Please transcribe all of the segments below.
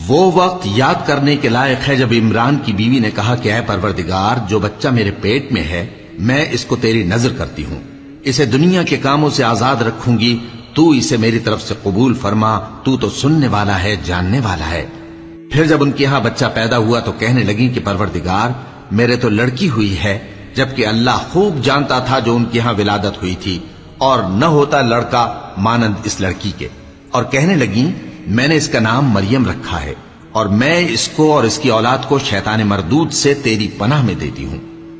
وہ وقت یاد کرنے کے لائق ہے جب عمران کی بیوی نے کہا کہ اے پروردگار، جو بچہ میرے پیٹ میں ہے میں اس کو تیری نظر کرتی ہوں، اسے دنیا کے کاموں سے آزاد رکھوں گی، تو اسے میری طرف سے قبول فرما، تو سننے والا ہے، جاننے والا ہے۔ پھر جب ان کے ہاں بچہ پیدا ہوا تو کہنے لگی کہ پروردگار، میرے تو لڑکی ہوئی ہے، جبکہ اللہ خوب جانتا تھا جو ان کے ہاں ولادت ہوئی تھی، اور نہ ہوتا لڑکا مانند اس لڑکی کے۔ اور کہنے لگی میں نے اس کا نام مریم رکھا ہے، اور میں اس کو اور اس کی اولاد کو شیطان مردود سے تیری پناہ میں دیتی ہوں۔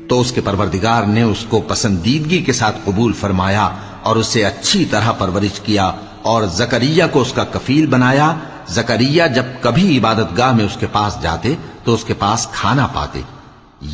تو اس کے پروردگار نے اس کو پسندیدگی کے ساتھ قبول فرمایا اور اسے اچھی طرح پرورش کیا، اور زکریا کو اس کا کفیل بنایا۔ زکریا جب کبھی عبادت گاہ میں اس کے پاس جاتے تو اس کے پاس کھانا پاتے۔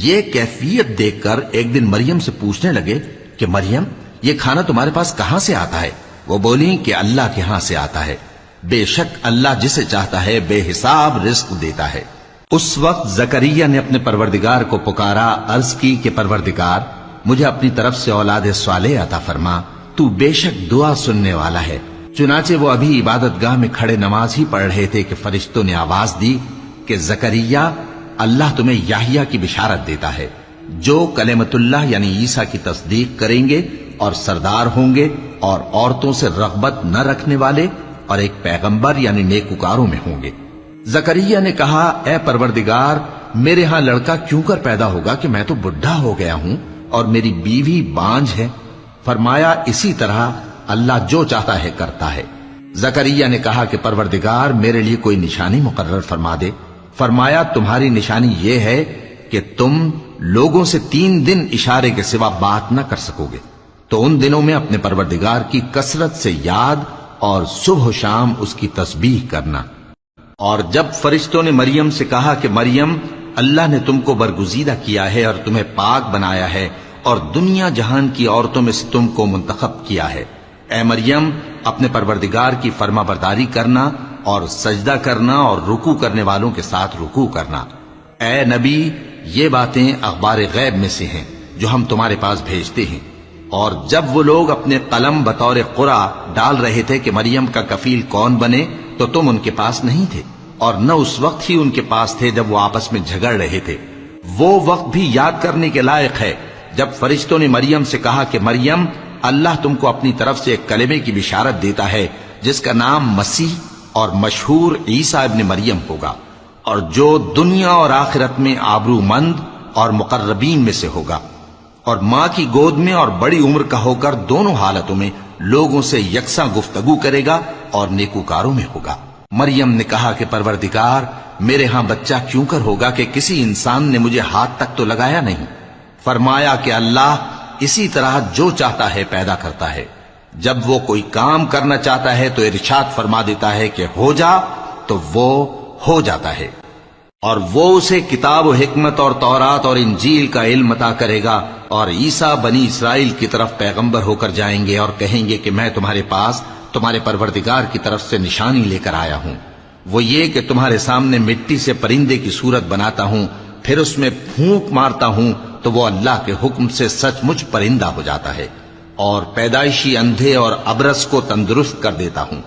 یہ کیفیت دیکھ کر ایک دن مریم سے پوچھنے لگے کہ مریم، یہ کھانا تمہارے پاس کہاں سے آتا ہے؟ وہ بولی کہ اللہ کے ہاں سے آتا ہے، بے شک اللہ جسے چاہتا ہے بے حساب رزق دیتا ہے۔ اس وقت زکریا نے اپنے پروردگار کو پکارا، عرض کی کہ پروردگار، مجھے اپنی طرف سے اولاد صالح عطا فرما، تو بے شک دعا سننے والا ہے۔ چنانچہ وہ ابھی عبادت گاہ میں کھڑے نماز ہی پڑھ رہے تھے کہ فرشتوں نے آواز دی کہ زکریا، اللہ تمہیں یحییٰ کی بشارت دیتا ہے، جو کلمۃ اللہ یعنی عیسیٰ کی تصدیق کریں گے اور سردار ہوں گے اور عورتوں سے رغبت نہ رکھنے والے اور ایک پیغمبر یعنی نیکوکاروں میں ہوں گے۔ زکریا نے کہا، اے پروردگار، میرے ہاں لڑکا کیوں کر پیدا ہوگا کہ میں تو بڈھا ہو گیا ہوں اور میری بیوی بانجھ ہے۔ فرمایا، اسی طرح اللہ جو چاہتا ہے کرتا ہے۔ زکریا نے کہا کہ پروردگار، میرے لیے کوئی نشانی مقرر فرما دے۔ فرمایا، تمہاری نشانی یہ ہے کہ تم لوگوں سے 3 دن اشارے کے سوا بات نہ کر سکو گے، تو ان دنوں میں اپنے پروردگار کی کثرت سے یاد اور صبح و شام اس کی تسبیح کرنا۔ اور جب فرشتوں نے مریم سے کہا کہ مریم، اللہ نے تم کو برگزیدہ کیا ہے اور تمہیں پاک بنایا ہے اور دنیا جہان کی عورتوں میں سے تم کو منتخب کیا ہے، اے مریم، اپنے پروردگار کی فرما برداری کرنا اور سجدہ کرنا اور رکوع کرنے والوں کے ساتھ رکوع کرنا۔ اے نبی، یہ باتیں اخبار غیب میں سے ہیں جو ہم تمہارے پاس بھیجتے ہیں۔ اور جب وہ لوگ اپنے قلم بطور قرعہ ڈال رہے تھے کہ مریم کا کفیل کون بنے، تو تم ان کے پاس نہیں تھے، اور نہ اس وقت ہی ان کے پاس تھے جب وہ آپس میں جھگڑ رہے تھے۔ وہ وقت بھی یاد کرنے کے لائق ہے جب فرشتوں نے مریم سے کہا کہ مریم، اللہ تم کو اپنی طرف سے ایک کلمے کی بشارت دیتا ہے جس کا نام مسیح اور مشہور عیسیٰ ابن مریم ہوگا، اور جو دنیا اور آخرت میں آبرو مند اور مقربین میں سے ہوگا، اور ماں کی گود میں اور بڑی عمر کا ہو کر دونوں حالتوں میں لوگوں سے یکساں گفتگو کرے گا اور نیکوکاروں میں ہوگا۔ مریم نے کہا کہ پروردگار، میرے ہاں بچہ کیوں کر ہوگا کہ کسی انسان نے مجھے ہاتھ تک تو لگایا نہیں۔ فرمایا کہ اللہ اسی طرح جو چاہتا ہے پیدا کرتا ہے، جب وہ کوئی کام کرنا چاہتا ہے تو ارشاد فرما دیتا ہے کہ ہو جا، تو وہ ہو جاتا ہے۔ اور وہ اسے کتاب و حکمت اور تورات اور انجیل کا علم عطا کرے گا، اور عیسیٰ بنی اسرائیل کی طرف پیغمبر ہو کر جائیں گے اور کہیں گے کہ میں تمہارے پاس تمہارے پروردگار کی طرف سے نشانی لے کر آیا ہوں، وہ یہ کہ تمہارے سامنے مٹی سے پرندے کی صورت بناتا ہوں، پھر اس میں پھونک مارتا ہوں تو وہ اللہ کے حکم سے سچ مچ پرندہ ہو جاتا ہے، اور پیدائشی اندھے اور ابرص کو تندرست کر دیتا ہوں،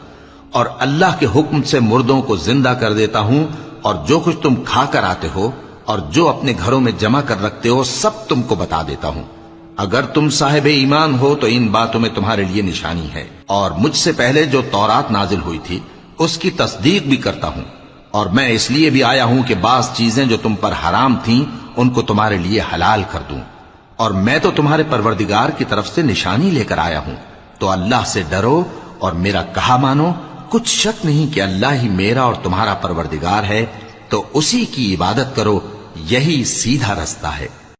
اور اللہ کے حکم سے مردوں کو زندہ کر دیتا ہوں، اور جو کچھ تم کھا کر آتے ہو اور جو اپنے گھروں میں جمع کر رکھتے ہو سب تم کو بتا دیتا ہوں۔ اگر تم صاحب ایمان ہو تو ان باتوں میں تمہارے لیے نشانی ہے، اور مجھ سے پہلے جو تورات نازل ہوئی تھی اس کی تصدیق بھی کرتا ہوں، اور میں اس لیے بھی آیا ہوں کہ بعض چیزیں جو تم پر حرام تھیں ان کو تمہارے لیے حلال کر دوں، اور میں تو تمہارے پروردگار کی طرف سے نشانی لے کر آیا ہوں، تو اللہ سے ڈرو اور میرا کہا مانو۔ کچھ شک نہیں کہ اللہ ہی میرا اور تمہارا پروردگار ہے، تو اسی کی عبادت کرو، یہی سیدھا رستہ ہے۔